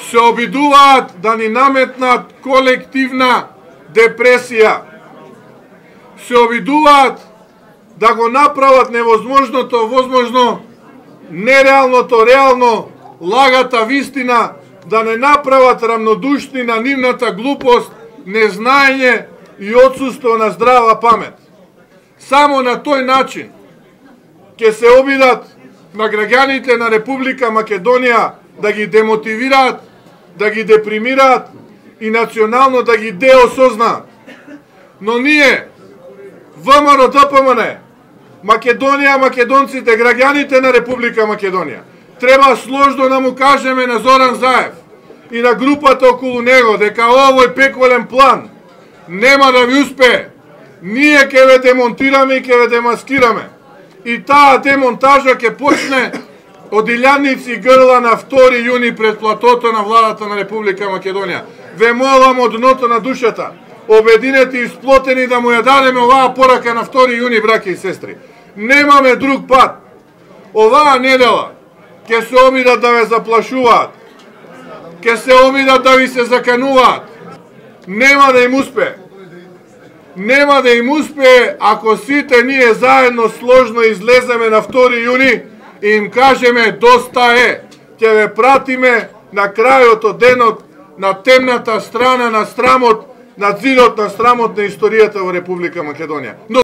се обидуваат да ни наметнат колективна депресија. Се обидуваат да го направат невозможното возможно, нереалното реално, лагата вистина, да не направат рамнодушни на нивната глупост, незнаење и отсуство на здрава памет. Само на тој начин ќе се обидат на граѓаните на Република Македонија да ги демотивираат, да ги депримираат и национално да ги деосознаат. Но ние, ВМРО ДПМН, Македонија, македонците, граѓаните на Република Македонија, треба сложно да му кажеме на Зоран Заев и на групата околу него дека овој пеколен план нема да ви успее. Ние ќе ве демонтираме и ќе ве демаскираме. И таа демонтажа ќе почне од илјадници грла на 2 јуни пред платото на владата на Република Македонија. Ве молам од дното на душата, обединети и сплотени да му ја дадеме оваа порака на 2 јуни, браќи и сестри. Немаме друг пат. Оваа недела ќе се обидат да ве заплашуваат, ќе се обидат да ви се закануваат. Нема да им успее. Нема да им успее ако сите ние заедно сложно излеземе на 2 јуни и им кажеме доста е. Ќе ве пратиме на крајот од денот на темната страна на срамот, на зидот на срамот на историјата во Република Македонија.